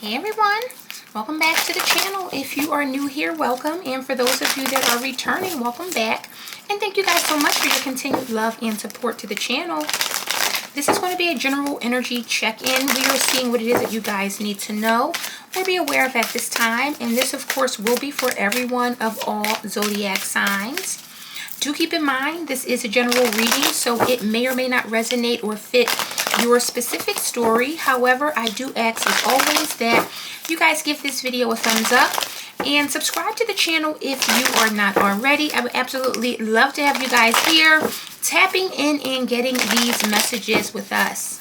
Hey everyone, welcome back to the channel. If you are new here, welcome, and for those of you that are returning, welcome back. And thank you guys so much for your continued love and support to the channel. This is going to be a general energy check-in. We are seeing what it is that you guys need to know or be aware of at this time, and this of course will be for everyone of all zodiac signs. Do keep in mind this is a general reading, so it may or may not resonate or fit your specific story. However, I do ask as always that you guys give this video a thumbs up and subscribe to the channel if you are not already. I would absolutely love to have you guys here tapping in and getting these messages with us.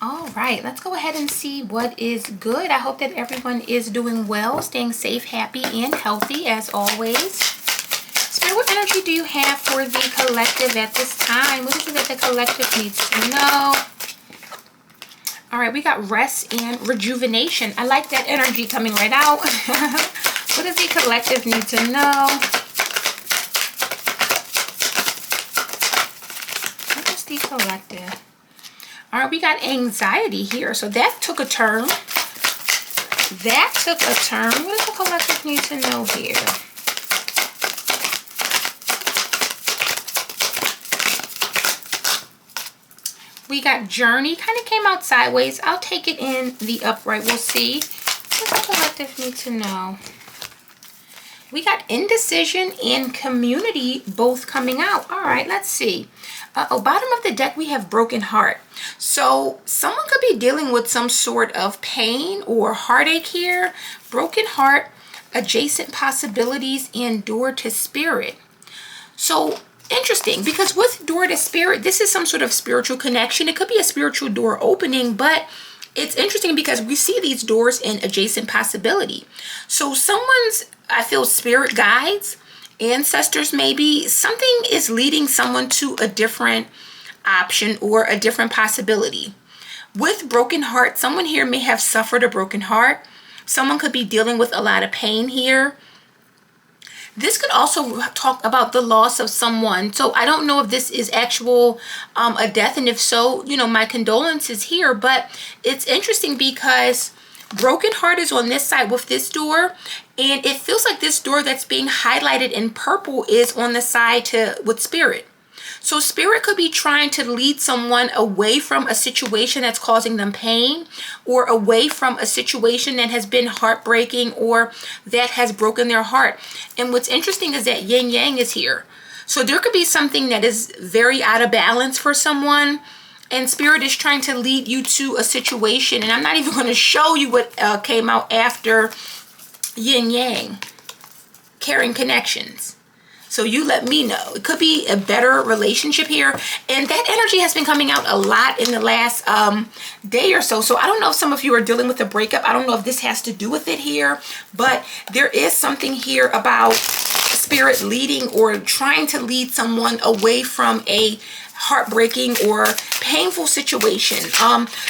All right, let's go ahead and see what is good. I hope that everyone is doing well, staying safe, happy, and healthy as always. Spirit, what energy do you have for the collective at this time? What is it that the collective needs to know? All right, we got rest and rejuvenation. I like that energy coming right out. What does the collective need to know? What is the collective? All right, we got anxiety here. So that took a turn. That took a turn. What does the collective need to know here? We got journey, kind of came out sideways. I'll take it in the upright. We'll see. What does the collective need to know? We got indecision and community both coming out. All right, let's see. Bottom of the deck, we have broken heart. So someone could be dealing with some sort of pain or heartache here. Broken heart, adjacent possibilities, and door to spirit. So interesting, because with door to spirit, this is some sort of spiritual connection. It could be a spiritual door opening, but it's interesting because we see these doors in adjacent possibility. So someone's, I feel, spirit guides, ancestors maybe, something is leading someone to a different option or a different possibility. With broken heart, someone here may have suffered a broken heart. Someone could be dealing with a lot of pain here. This could also talk about the loss of someone. So I don't know if this is actual a death, and if so, you know, my condolences here. But it's interesting because broken heart is on this side with this door, and it feels like this door that's being highlighted in purple is on the side with spirit. So spirit could be trying to lead someone away from a situation that's causing them pain, or away from a situation that has been heartbreaking or that has broken their heart. And what's interesting is that yin yang is here. So there could be something that is very out of balance for someone, and spirit is trying to lead you to a situation. And I'm not even going to show you what came out after yin yang, caring connections. So you let me know. It could be a better relationship here. And that energy has been coming out a lot in the last day or so. So I don't know if some of you are dealing with a breakup. I don't know if this has to do with it here. But there is something here about spirit leading or trying to lead someone away from a heartbreaking or painful situation.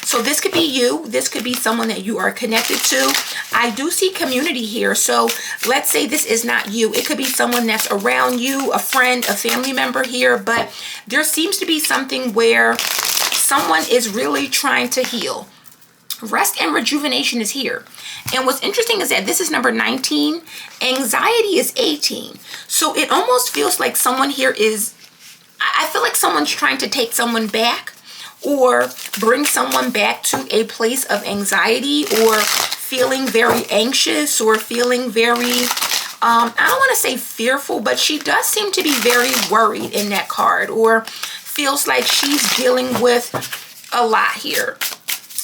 So this could be you. This could be someone that you are connected to. I do see community here. So let's say this is not you. It could be someone that's around you, a friend, a family member here. But there seems to be something where someone is really trying to heal. Rest and rejuvenation is here. And what's interesting is that this is number 19. Anxiety is 18. So it almost feels like someone here is, I feel like someone's trying to take someone back or bring someone back to a place of anxiety or feeling very anxious or feeling very, I don't want to say fearful, but she does seem to be very worried in that card, or feels like she's dealing with a lot here.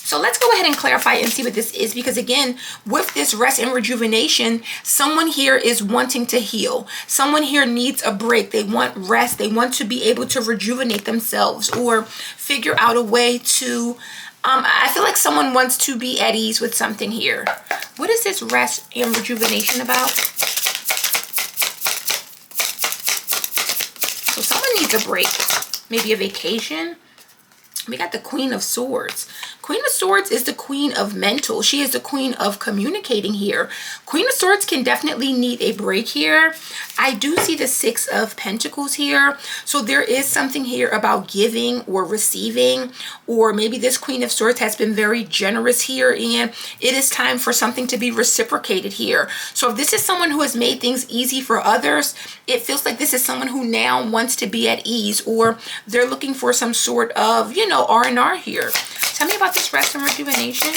So let's go ahead and clarify and see what this is, because again, with this rest and rejuvenation, someone here is wanting to heal. Someone here needs a break. They want rest. They want to be able to rejuvenate themselves or figure out a way to, I feel like someone wants to be at ease with something here. What is this rest and rejuvenation about? So someone needs a break, maybe a vacation. We got the Queen of Swords. Queen of Swords is the queen of mental. She is the queen of communicating here. Queen of Swords can definitely need a break here. I do see the Six of Pentacles here. So there is something here about giving or receiving, or maybe this Queen of Swords has been very generous here and it is time for something to be reciprocated here. So if this is someone who has made things easy for others, it feels like this is someone who now wants to be at ease, or they're looking for some sort of, you know, R&R here. Tell me about this rest and rejuvenation.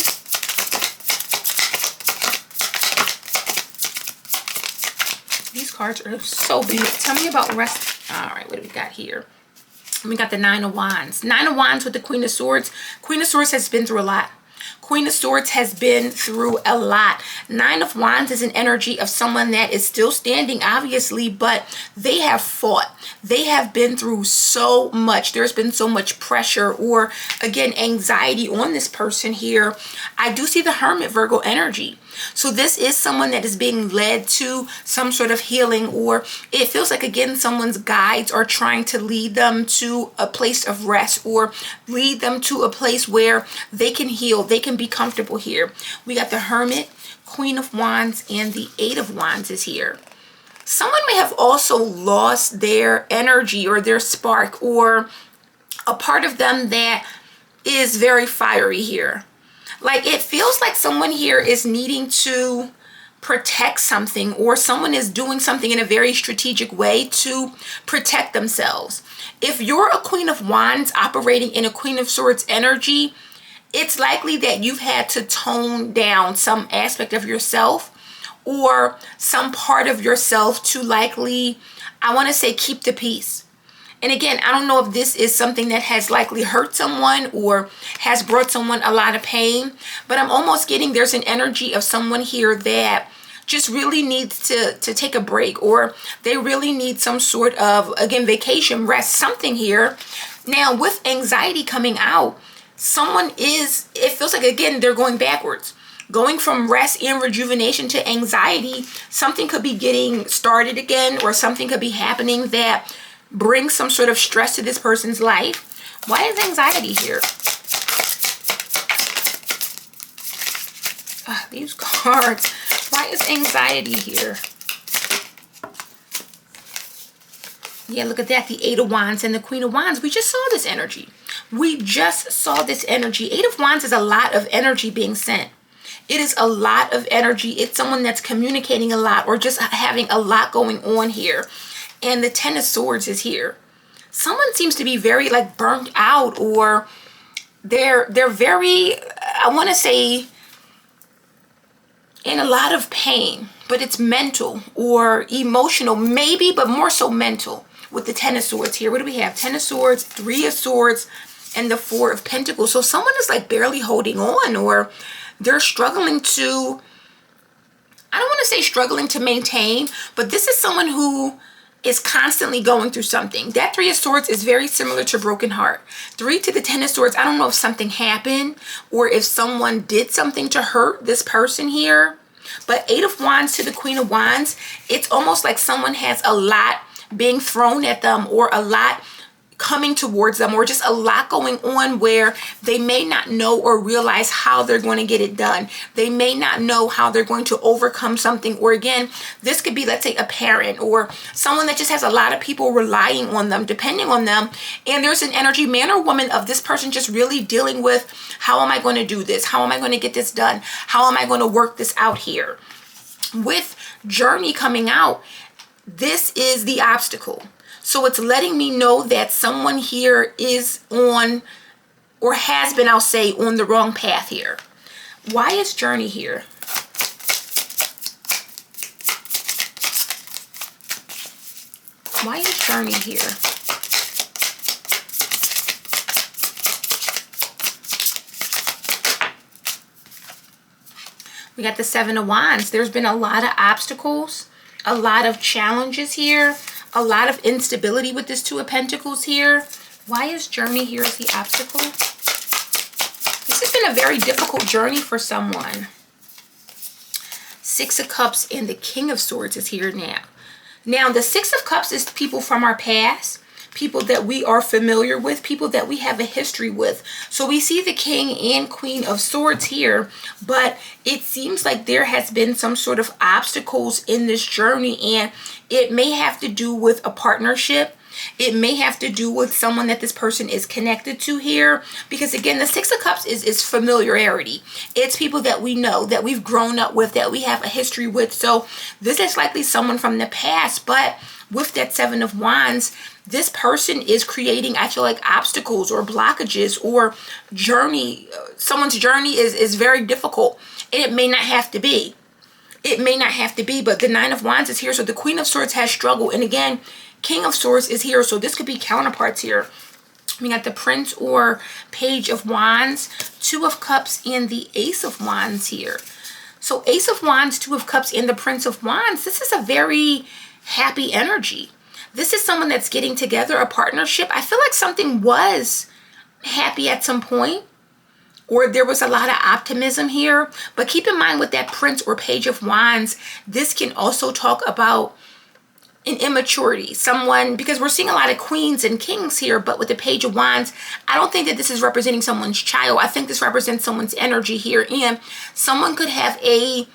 These cards are so big. Tell me about rest. All right, what do we got here? We got the Nine of Wands. Nine of Wands with the Queen of Swords. Queen of Swords has been through a lot. Queen of Swords has been through a lot. Nine of Wands is an energy of someone that is still standing, obviously, but they have fought. They have been through so much. There's been so much pressure or, again, anxiety on this person here. I do see the Hermit Virgo energy. So this is someone that is being led to some sort of healing, or it feels like, again, someone's guides are trying to lead them to a place of rest or lead them to a place where they can heal, they can be comfortable here. We got the Hermit, Queen of Wands, and the Eight of Wands is here. Someone may have also lost their energy or their spark, or a part of them that is very fiery here. Like, it feels like someone here is needing to protect something, or someone is doing something in a very strategic way to protect themselves. If you're a Queen of Wands operating in a Queen of Swords energy, it's likely that you've had to tone down some aspect of yourself or some part of yourself to likely, I want to say, keep the peace. And again, I don't know if this is something that has likely hurt someone or has brought someone a lot of pain, but I'm almost getting there's an energy of someone here that just really needs to take a break, or they really need some sort of, again, vacation, rest, something here. Now, with anxiety coming out, someone is, it feels like, again, they're going backwards. Going from rest and rejuvenation to anxiety, something could be getting started again, or something could be happening that brings some sort of stress to this person's life. Why is anxiety here? These cards. Why is anxiety here? Yeah, look at that. The Eight of Wands and the Queen of Wands. We just saw this energy. We just saw this energy. Eight of Wands is a lot of energy being sent. It is a lot of energy. It's someone that's communicating a lot or just having a lot going on here. And the Ten of Swords is here. Someone seems to be very, like, burnt out, or they're very, I want to say, in a lot of pain, but it's mental or emotional, maybe, but more so mental with the Ten of Swords here. What do we have? Ten of Swords, Three of Swords, and the Four of Pentacles. So someone is like barely holding on, or they're struggling to, I don't want to say struggling to maintain, but this is someone who is constantly going through something. That Three of Swords is very similar to broken heart. Three to the Ten of Swords, I don't know if something happened or if someone did something to hurt this person here. But Eight of Wands to the Queen of Wands, it's almost like someone has a lot being thrown at them, or a lot coming towards them, or just a lot going on where they may not know or realize how they're going to get it done. They may not know how they're going to overcome something. Or again, this could be, let's say, a parent or someone that just has a lot of people relying on them, depending on them. And there's an energy, man or woman, of this person just really dealing with, how am I going to do this? How am I going to get this done? How am I going to work this out here? With Journey coming out, this is the obstacle. So it's letting me know that someone here is on, or has been, I'll say, on the wrong path here. Why is Journey here? Why is Journey here? We got the Seven of Wands. There's been a lot of obstacles, a lot of challenges here, a lot of instability with this Two of Pentacles here. Why is Journey here as the obstacle? This has been a very difficult journey for someone. Six of Cups and the King of Swords is here now. Now, the Six of Cups is people from our past, people that we are familiar with, people that we have a history with. So we see the King and Queen of Swords here, but it seems like there has been some sort of obstacles in this journey, and it may have to do with a partnership. It may have to do with someone that this person is connected to here, because again, the Six of Cups is familiarity. It's people that we know, that we've grown up with, that we have a history with. So this is likely someone from the past, but with that Seven of Wands, this person is creating, I feel like, obstacles or blockages or journey. Someone's journey is very difficult, and it may not have to be. It may not have to be, but the Nine of Wands is here. So the Queen of Swords has struggle. And again, King of Swords is here. So this could be counterparts here. We got the Prince or Page of Wands, Two of Cups, and the Ace of Wands here. So Ace of Wands, Two of Cups, and the Prince of Wands. This is a very happy energy. This is someone that's getting together, a partnership. I feel like something was happy at some point, or there was a lot of optimism here. But keep in mind with that Prince or Page of Wands, this can also talk about an immaturity. Someone, because we're seeing a lot of queens and kings here, but with the Page of Wands, I don't think that this is representing someone's child. I think this represents someone's energy here. And someone could have a,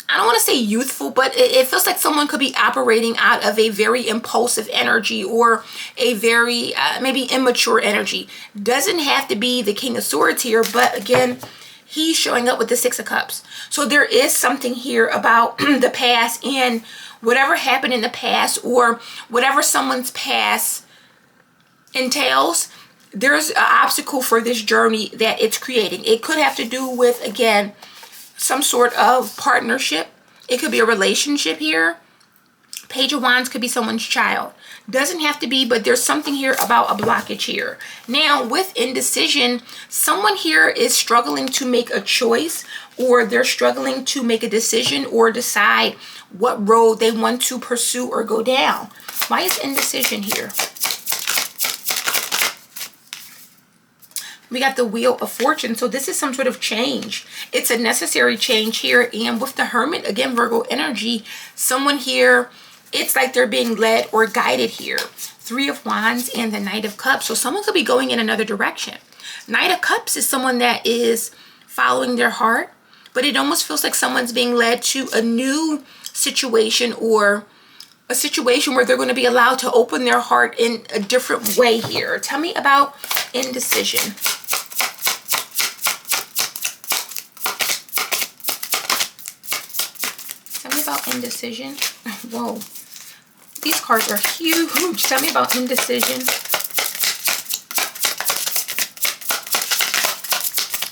I don't want to say youthful, but it feels like someone could be operating out of a very impulsive energy or a very maybe immature energy. Doesn't have to be the King of Swords here, but again, he's showing up with the Six of Cups. So there is something here about the past and whatever happened in the past, or whatever someone's past entails. There's an obstacle for this journey that it's creating. It could have to do with, again, some sort of partnership. It could be a relationship here. Page of Wands could be someone's child. Doesn't have to be, but there's something here about a blockage here. Now, with indecision, someone here is struggling to make a choice, or they're struggling to make a decision or decide what road they want to pursue or go down. Why is indecision here? We got the Wheel of Fortune. So this is some sort of change. It's a necessary change here. And with the Hermit, again, Virgo energy, someone here, it's like they're being led or guided here. Three of Wands and the Knight of Cups. So someone could be going in another direction. Knight of Cups is someone that is following their heart, but it almost feels like someone's being led to a new situation, or a situation where they're going to be allowed to open their heart in a different way here. Tell me about indecision. Tell me about indecision. Whoa. These cards are huge. Tell me about indecision.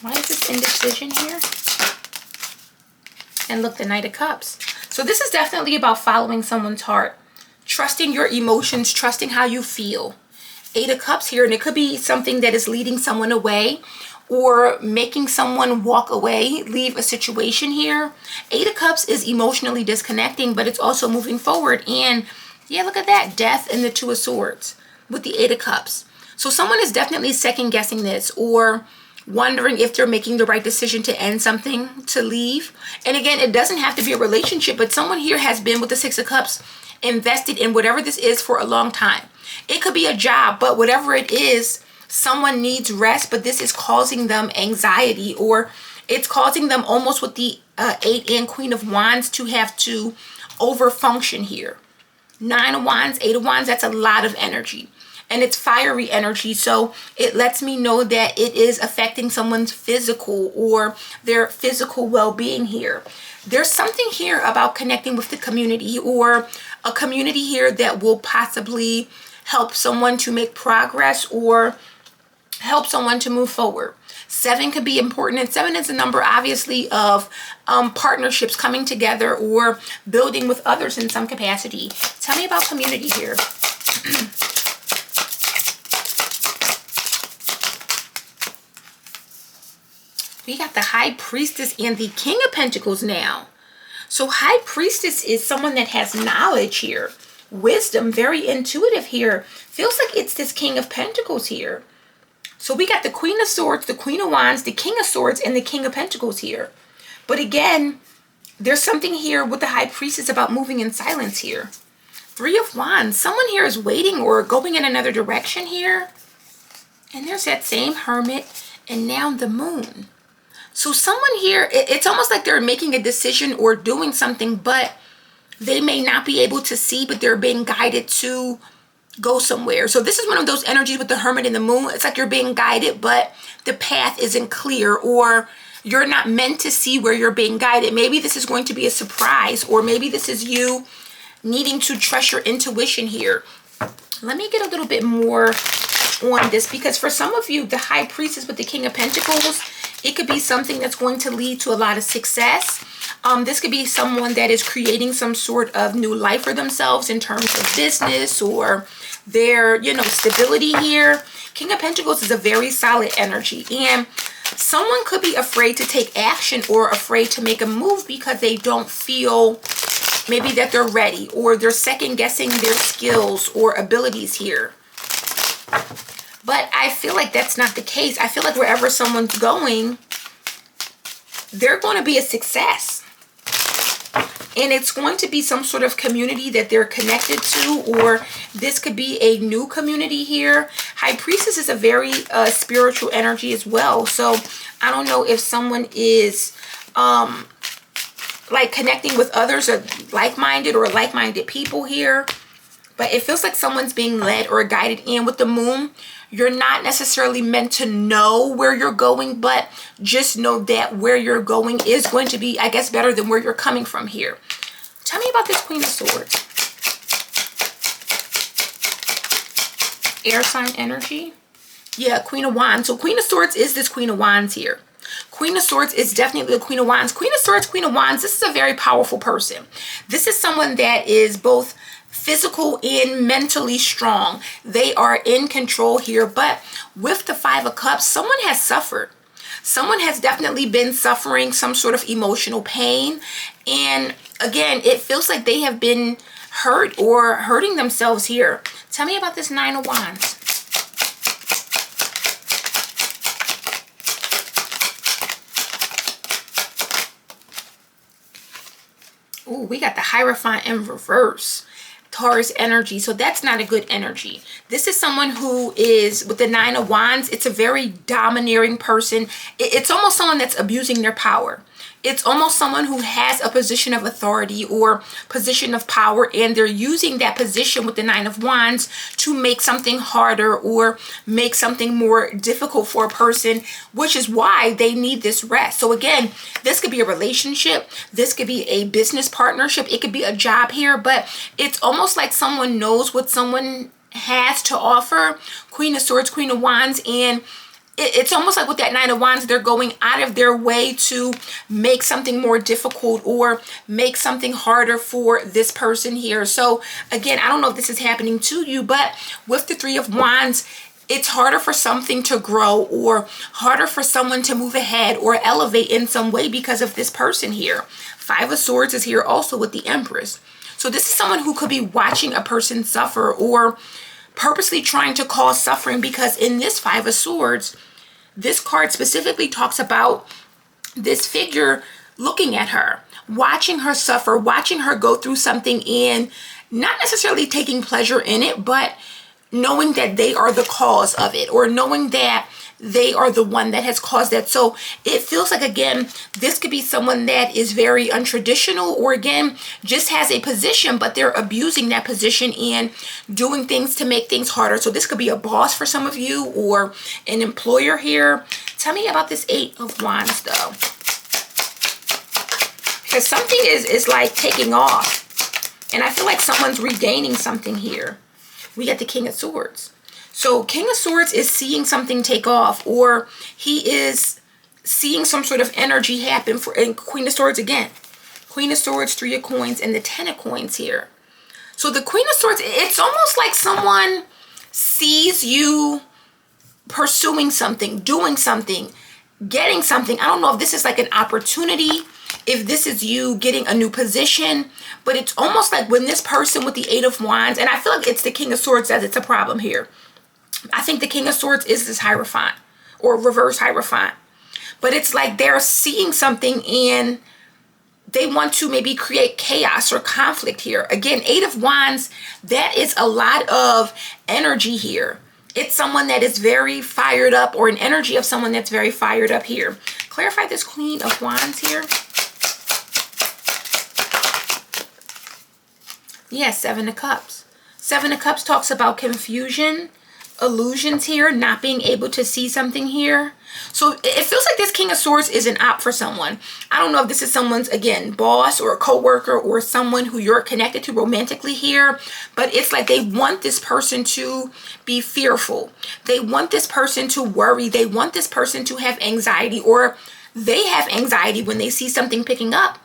Why is this indecision here? And look, the Knight of Cups. So this is definitely about following someone's heart, trusting your emotions, trusting how you feel. Eight of Cups here, and it could be something that is leading someone away or making someone walk away, leave a situation here. Eight of Cups is emotionally disconnecting, but it's also moving forward. And yeah, look at that, Death and the Two of Swords with the Eight of Cups. So someone is definitely second guessing this, or wondering if they're making the right decision to end something, to leave. And again, it doesn't have to be a relationship, but someone here has been with the Six of Cups invested in whatever this is for a long time. It could be a job, but whatever it is, someone needs rest, but this is causing them anxiety, or it's causing them almost with the Eight and Queen of Wands to have to overfunction here. Nine of Wands, Eight of Wands, that's a lot of energy. And it's fiery energy, so it lets me know that it is affecting someone's physical or their physical well-being here. There's something here about connecting with the community, or a community here that will possibly help someone to make progress or help someone to move forward. Seven could be important, and seven is a number, obviously, of partnerships coming together or building with others in some capacity. Tell me about community here. We got the High Priestess and the King of Pentacles now. So High Priestess is someone that has knowledge here. Wisdom, very intuitive here. Feels like it's this King of Pentacles here. So we got the Queen of Swords, the Queen of Wands, the King of Swords, and the King of Pentacles here. But again, there's something here with the High Priestess about moving in silence here. Three of Wands. Someone here is waiting or going in another direction here. And there's that same Hermit and now the Moon. So someone here, it's almost like they're making a decision or doing something, but they may not be able to see, but they're being guided to go somewhere. So this is one of those energies with the Hermit and the Moon. It's like you're being guided, but the path isn't clear, or you're not meant to see where you're being guided. Maybe this is going to be a surprise, or maybe this is you needing to trust your intuition here. Let me get a little bit more on this, because for some of you, the High Priestess with the King of Pentacles, it could be something that's going to lead to a lot of success. This could be someone that is creating some sort of new life for themselves in terms of business or their, stability here. King of Pentacles is a very solid energy, and someone could be afraid to take action or afraid to make a move because they don't feel maybe that they're ready, or they're second guessing their skills or abilities here. But I feel like that's not the case. I feel like wherever someone's going, they're going to be a success. And it's going to be some sort of community that they're connected to, or this could be a new community here. High Priestess is a very spiritual energy as well. So I don't know if someone is like connecting with others or like-minded people here. But it feels like someone's being led or guided in. With the Moon, you're not necessarily meant to know where you're going, but just know that where you're going is going to be, I guess, better than where you're coming from here. Tell me about this Queen of Swords. Air sign energy. Yeah, Queen of Wands. So Queen of Swords is this Queen of Wands here. Queen of Swords is definitely the Queen of Wands. Queen of Swords, Queen of Wands, this is a very powerful person. This is someone that is both physical and mentally strong. They are in control here, but with the Five of Cups, someone has suffered. Someone has definitely been suffering some sort of emotional pain. And again, it feels like they have been hurt or hurting themselves here. Tell me about this Nine of Wands. Ooh, we got the Hierophant in reverse. Taurus energy. So that's not a good energy. This is someone who is, with the Nine of Wands, it's a very domineering person. It's almost someone that's abusing their power. It's almost someone who has a position of authority or position of power, and they're using that position with the Nine of Wands to make something harder or make something more difficult for a person, which is why they need this rest. So again, this could be a relationship. This could be a business partnership. It could be a job here, but it's almost like someone knows what someone has to offer. Queen of Swords, Queen of Wands, and it's almost like with that Nine of Wands, they're going out of their way to make something more difficult or make something harder for this person here. So again, I don't know if this is happening to you, but with the Three of Wands, it's harder for something to grow or harder for someone to move ahead or elevate in some way because of this person here. Five of Swords is here also with the Empress. So this is someone who could be watching a person suffer or purposely trying to cause suffering, because in this Five of Swords, this card specifically talks about this figure looking at her, watching her suffer, watching her go through something, and not necessarily taking pleasure in it, but knowing that they are the cause of it, or knowing that they are the one that has caused that. So it feels like, again, this could be someone that is very untraditional, or again, just has a position, but they're abusing that position and doing things to make things harder. So this could be a boss for some of you, or an employer here. Tell me about this Eight of Wands though, because something is like taking off, and I feel like someone's regaining something here. We got the King of Swords. So King of Swords is seeing something take off, or he is seeing some sort of energy happen for, and Queen of Swords again. Queen of Swords, Three of Coins, and the Ten of Coins here. So the Queen of Swords, it's almost like someone sees you pursuing something, doing something, getting something. I don't know if this is like an opportunity, if this is you getting a new position, but it's almost like when this person with the Eight of Wands, and I feel like it's the King of Swords that it's a problem here. I think the King of Swords is this Hierophant or reverse Hierophant, but it's like they're seeing something and they want to maybe create chaos or conflict here. Again, Eight of Wands, that is a lot of energy here. It's someone that is very fired up, or an energy of someone that's very fired up here. Clarify this Queen of Wands here. Yeah, Seven of Cups. Seven of Cups talks about confusion, illusions here, not being able to see something here. So it feels like this King of Swords is an op for someone. I don't know if this is someone's, again, boss or a co-worker or someone who you're connected to romantically here, but it's like they want this person to be fearful. They want this person to worry. They want this person to have anxiety, or they have anxiety when they see something picking up.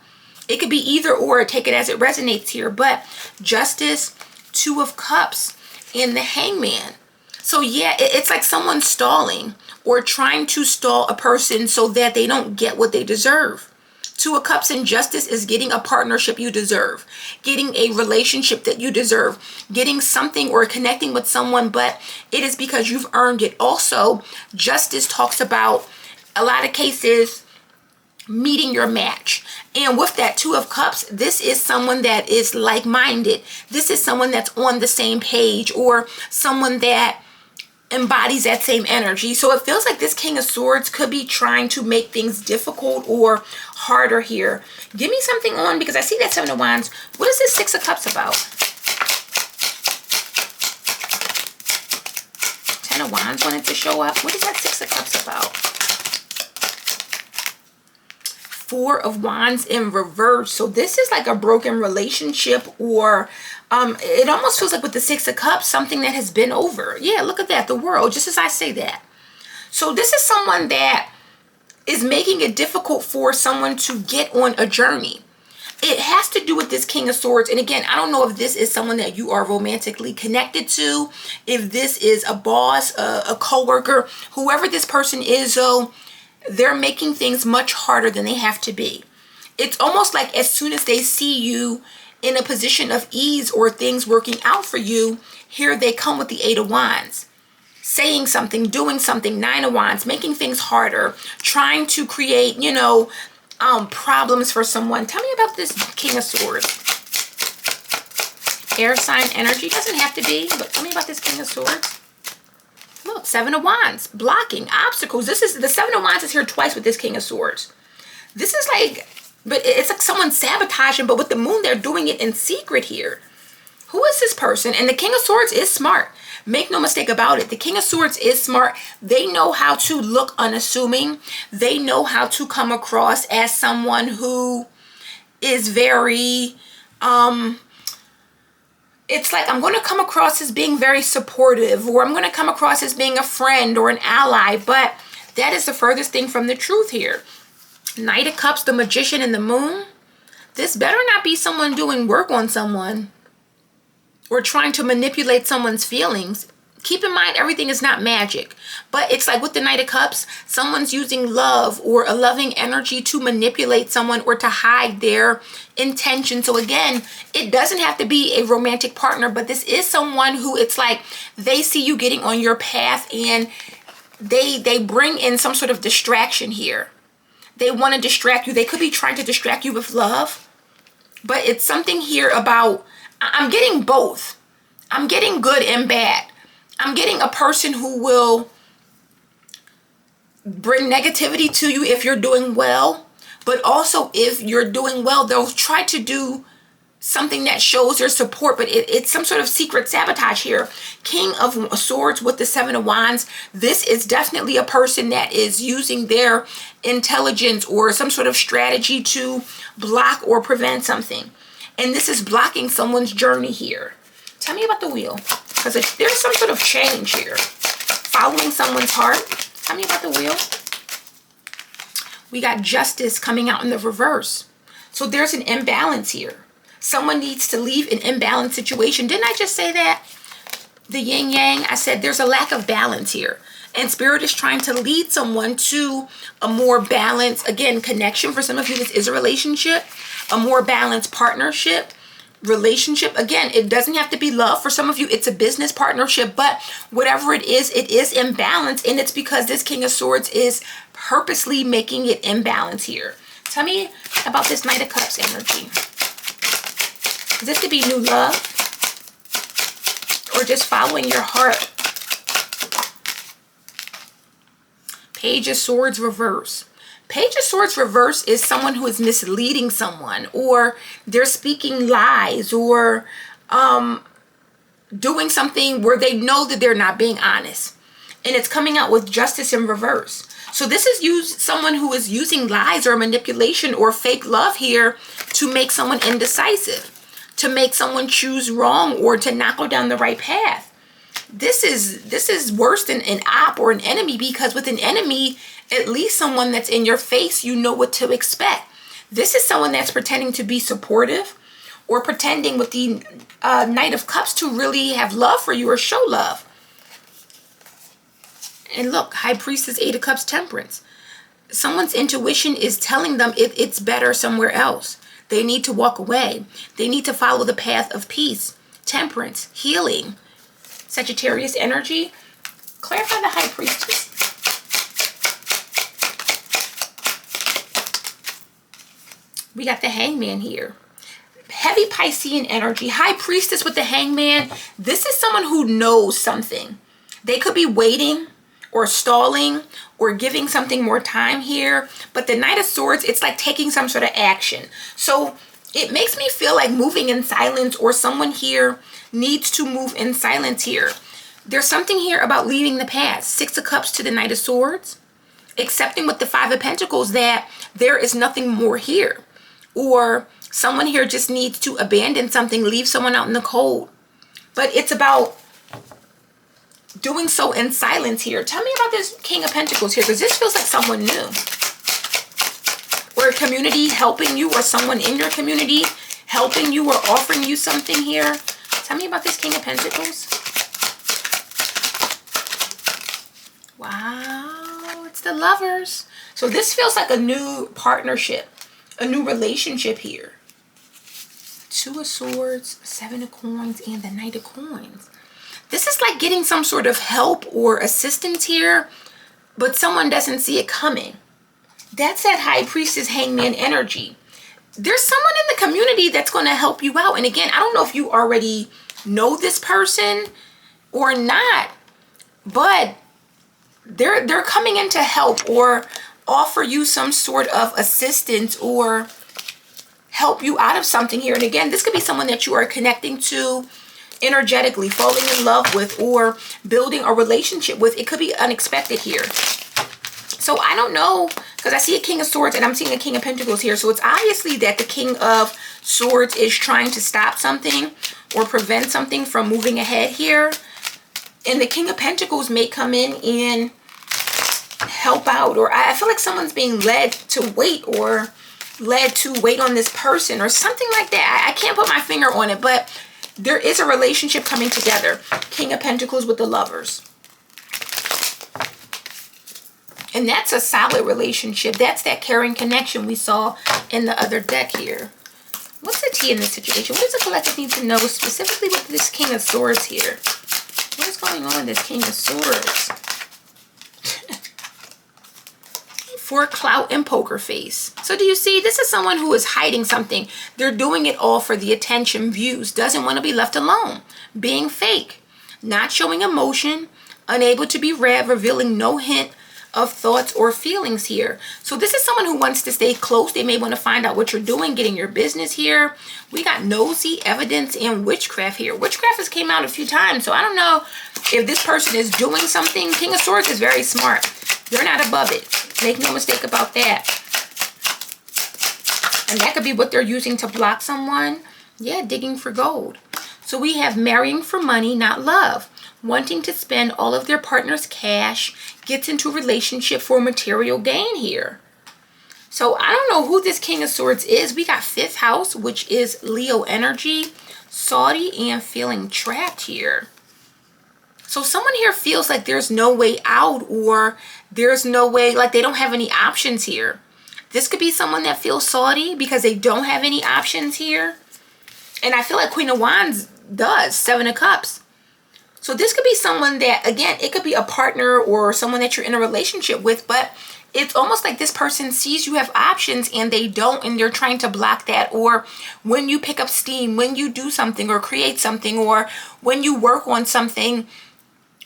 It could be either or, take it as it resonates here. But Justice, Two of Cups, and the Hangman. So yeah, it's like someone stalling or trying to stall a person so that they don't get what they deserve. Two of Cups and Justice is getting a partnership you deserve, getting a relationship that you deserve, getting something or connecting with someone, but it is because you've earned it. Also, Justice talks about, a lot of cases, meeting your match. And with that Two of Cups, this is someone that is like-minded. This is someone that's on the same page, or someone that embodies that same energy. So it feels like this King of Swords could be trying to make things difficult or harder here. Give me something on, because I see that Seven of Wands. What is this Six of Cups about? Ten of Wands wanted to show up. What is that Six of Cups about? Four of Wands in reverse. So this is like a broken relationship, or it almost feels like with the Six of Cups, something that has been over. Yeah, look at that, the World, just as I say that. So this is someone that is making it difficult for someone to get on a journey. It has to do with this King of Swords. And again, I don't know if this is someone that you are romantically connected to, if this is a boss, a co-worker, whoever this person is, though, they're making things much harder than they have to be. It's almost like as soon as they see you in a position of ease or things working out for you, here they come with the Eight of Wands. Saying something, doing something, Nine of Wands, making things harder, trying to create, you know, problems for someone. Tell me about this King of Swords. Air sign energy, doesn't have to be, but tell me about this King of Swords. Look, Seven of Wands, blocking, obstacles. This is, the Seven of Wands is here twice with this King of Swords. This is like, but it's like someone sabotaging, but with the Moon, they're doing it in secret here. Who is this person? And the King of Swords is smart. Make no mistake about it. The King of Swords is smart. They know how to look unassuming. They know how to come across as someone who is very, it's like, I'm going to come across as being very supportive, or I'm going to come across as being a friend or an ally, but that is the furthest thing from the truth here. Knight of Cups, the Magician, and the Moon. This better not be someone doing work on someone or trying to manipulate someone's feelings. Keep in mind, everything is not magic, but it's like with the Knight of Cups, someone's using love or a loving energy to manipulate someone or to hide their intention. So again, it doesn't have to be a romantic partner, but this is someone who, it's like they see you getting on your path and they bring in some sort of distraction here. They want to distract you. They could be trying to distract you with love, but it's something here about, I'm getting both. I'm getting good and bad. I'm getting a person who will bring negativity to you if you're doing well, but also if you're doing well, they'll try to do something that shows their support, but it's some sort of secret sabotage here. King of Swords with the Seven of Wands. This is definitely a person that is using their intelligence or some sort of strategy to block or prevent something. And this is blocking someone's journey here. Tell me about the Wheel, because there's some sort of change here. Following someone's heart. Tell me about the Wheel. We got Justice coming out in the reverse. So there's an imbalance here. Someone needs to leave an imbalanced situation. Didn't I just say that? The yin yang, I said there's a lack of balance here. And Spirit is trying to lead someone to a more balanced, again, connection. For some of you, this is a relationship. A more balanced partnership. Relationship. Again, it doesn't have to be love. For some of you, it's a business partnership, but whatever it is imbalanced, and it's because this King of Swords is purposely making it imbalanced here. Tell me about this Knight of Cups energy. This could be new love or just following your heart. Page of Swords reverse. Page of Swords reverse is someone who is misleading someone, or they're speaking lies, or doing something where they know that they're not being honest. And it's coming out with Justice in reverse. So this is someone who is using lies or manipulation or fake love here to make someone indecisive, to make someone choose wrong, or to not go down the right path. This is worse than an op or an enemy, because with an enemy, at least someone that's in your face, you know what to expect. This is someone that's pretending to be supportive, or pretending with the Knight of Cups to really have love for you or show love. And look, High Priestess, Eight of Cups, Temperance. Someone's intuition is telling them it's better somewhere else. They need to walk away. They need to follow the path of peace, temperance, healing. Sagittarius energy. Clarify the High Priestess. We got the Hangman here. Heavy Piscean energy. High Priestess with the Hangman. This is someone who knows something. They could be waiting or stalling or giving something more time here. But the Knight of Swords, it's like taking some sort of action. So it makes me feel like moving in silence, or someone here needs to move in silence here. There's something here about leaving the past. Six of Cups to the Knight of Swords. Accepting with the Five of Pentacles that there is nothing more here. Or someone here just needs to abandon something, leave someone out in the cold. But it's about doing so in silence here. Tell me about this King of Pentacles here, because this feels like someone new. Or a community helping you, or someone in your community helping you or offering you something here. Tell me about this King of Pentacles. Wow, it's the Lovers. So this feels like a new partnership, a new relationship here. Two of Swords, Seven of Coins, and the Knight of Coins. This is like getting some sort of help or assistance here, but someone doesn't see it coming. That's that High Priestess, Hangman energy. There's someone in the community that's going to help you out. And again, I don't know if you already know this person or not, but they're coming in to help or offer you some sort of assistance or help you out of something here. And again, this could be someone that you are connecting to energetically, falling in love with, or building a relationship with. It could be unexpected here. So I don't know, because I see a King of Swords and I'm seeing a King of Pentacles here. So it's obviously that the King of Swords is trying to stop something or prevent something from moving ahead here. And the King of Pentacles may come in and help out, or I feel like someone's being led to wait, or led to wait on this person or something like that. I can't put my finger on it, but there is a relationship coming together. King of Pentacles with the Lovers. And that's a solid relationship. That's that caring connection we saw in the other deck here. What's the tea in this situation? What does the collective need to know specifically with this King of Swords here? What is going on with this King of Swords? For clout and poker face. So do you see, this is someone who is hiding something. They're doing it all for the attention, views, doesn't want to be left alone, being fake, not showing emotion, unable to be read, revealing no hint of thoughts or feelings here. So this is someone who wants to stay close. They may want to find out what you're doing, getting your business here. We got nosy, evidence, and witchcraft here. Witchcraft has came out a few times, so I don't know if this person is doing something. King of Swords is very smart. They're not above it. Make no mistake about that. And that could be what they're using to block someone. Yeah, digging for gold. So we have marrying for money, not love. Wanting to spend all of their partner's cash, gets into a relationship for material gain here. So I don't know who this King of Swords is. We got 5th house, which is Leo energy, Saudi, and feeling trapped here. So someone here feels like there's no way out, or there's no way, like they don't have any options here. This could be someone that feels Saudi because they don't have any options here. And I feel like Queen of Wands does, 7 of Cups. So this could be someone that, again, it could be a partner or someone that you're in a relationship with, but it's almost like this person sees you have options and they don't, and they're trying to block that. Or when you pick up steam, when you do something or create something, or when you work on something,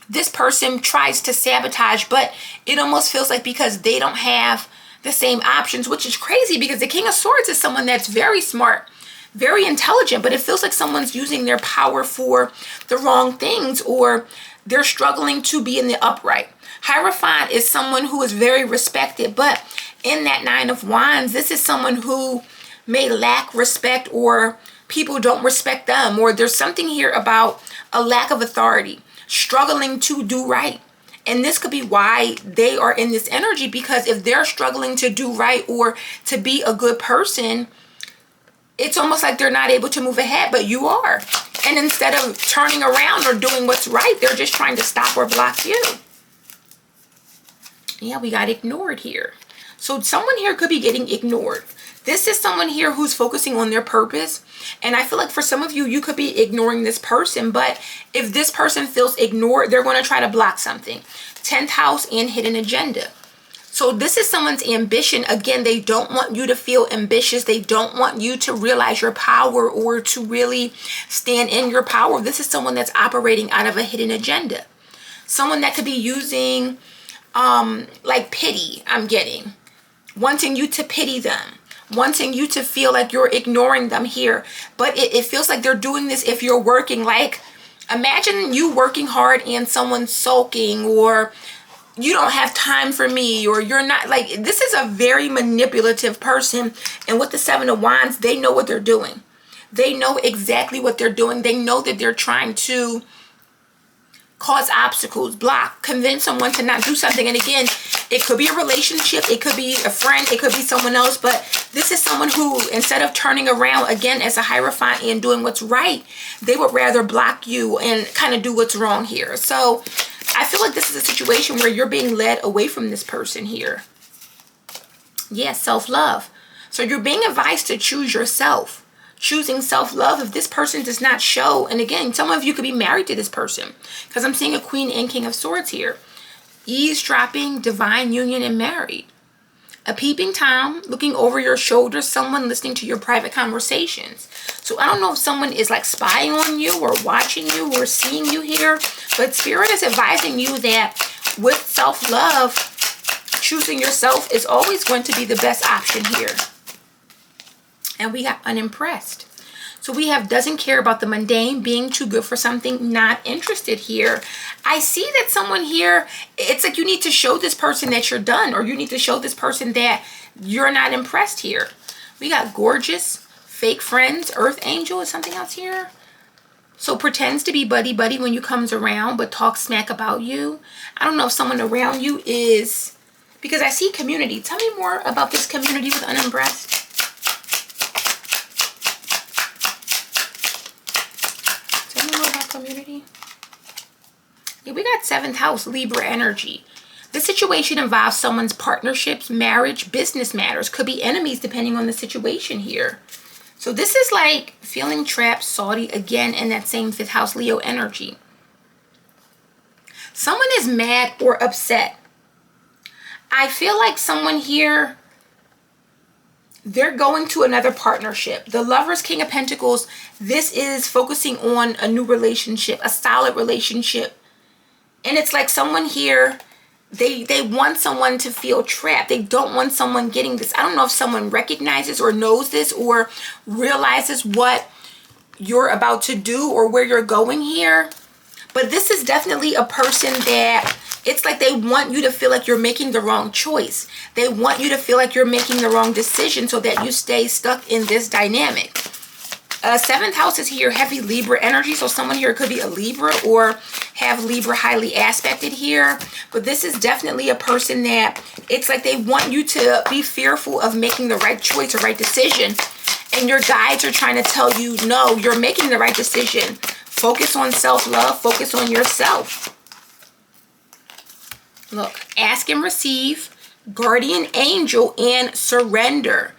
this person tries to sabotage. But it almost feels like because they don't have the same options, which is crazy because the King of Swords is someone that's very smart, very intelligent, but it feels like someone's using their power for the wrong things, or they're struggling to be in the upright. Hierophant is someone who is very respected, but in that Nine of Wands, this is someone who may lack respect, or people don't respect them, or there's something here about a lack of authority, struggling to do right. And this could be why they are in this energy, because if they're struggling to do right or to be a good person, it's almost like they're not able to move ahead, but you are. And instead of turning around or doing what's right, they're just trying to stop or block you. Yeah, we got ignored here. So someone here could be getting ignored. This is someone here who's focusing on their purpose. And I feel like for some of you, you could be ignoring this person. But if this person feels ignored, they're going to try to block something. 10th house and hidden agenda. So this is someone's ambition. Again, they don't want you to feel ambitious. They don't want you to realize your power or to really stand in your power. This is someone that's operating out of a hidden agenda. Someone that could be using like pity, I'm getting. Wanting you to pity them. Wanting you to feel like you're ignoring them here. But it feels like they're doing this if you're working. Like, imagine you working hard and someone sulking, or you don't have time for me, or you're not, like, this is a very manipulative person. And with the Seven of Wands, they know what they're doing. They know exactly what they're doing. They know that they're trying to cause obstacles, block, convince someone to not do something. And again, it could be a relationship, it could be a friend, it could be someone else, but this is someone who, instead of turning around again as a Hierophant and doing what's right, they would rather block you and kind of do what's wrong here. So I feel like this is a situation where you're being led away from this person here. Yeah, self-love. So you're being advised to choose yourself. Choosing self-love if this person does not show. And again, some of you could be married to this person, because I'm seeing a Queen and King of Swords here. Eavesdropping, divine union, and married. A peeping Tom, looking over your shoulder, someone listening to your private conversations. So I don't know if someone is like spying on you or watching you or seeing you here, but Spirit is advising you that with self-love, choosing yourself is always going to be the best option here. And we got unimpressed. So we have doesn't care about the mundane, being too good for something, not interested here. I see that someone here, it's like you need to show this person that you're done, or you need to show this person that you're not impressed here. We got gorgeous, fake friends, earth angel is something else here. So pretends to be buddy-buddy when you comes around, but talks smack about you. I don't know if someone around you is, because I see community. Tell me more about this community with unimpressed. Community. Yeah, we got 7th house, Libra energy. This situation involves someone's partnerships, marriage, business matters. Could be enemies depending on the situation here. So this is like feeling trapped, salty, again in that same 5th house, Leo energy. Someone is mad or upset. I feel like someone here, they're going to another partnership. The Lovers, King of Pentacles, this is focusing on a new relationship, a solid relationship. And it's like someone here, they want someone to feel trapped. They don't want someone getting this. I don't know if someone recognizes or knows this or realizes what you're about to do or where you're going here. But this is definitely a person that it's like they want you to feel like you're making the wrong choice. They want you to feel like you're making the wrong decision so that you stay stuck in this dynamic. 7th house is here, heavy Libra energy. So someone here could be a Libra or have Libra highly aspected here. But this is definitely a person that it's like they want you to be fearful of making the right choice or right decision. And your guides are trying to tell you, no, you're making the right decision. Focus on self-love. Focus on yourself. Look, ask and receive, guardian angel, and surrender.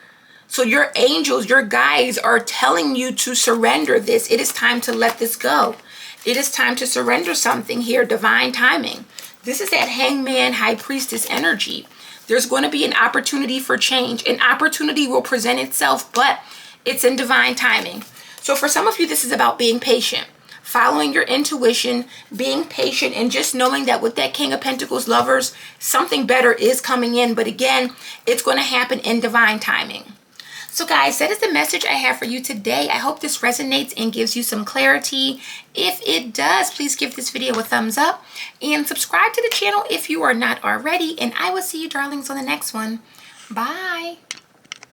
So your angels, your guides are telling you to surrender this. It is time to let this go. It is time to surrender something here. Divine timing. This is that hangman, high priestess energy. There's going to be an opportunity for change. An opportunity will present itself, but it's in divine timing. So for some of you, this is about being patient, following your intuition, being patient, and just knowing that with that King of Pentacles lovers, something better is coming in. But again, it's going to happen in divine timing. So guys, that is the message I have for you today. I hope this resonates and gives you some clarity. If it does, please give this video a thumbs up and subscribe to the channel if you are not already. And I will see you darlings on the next one. Bye.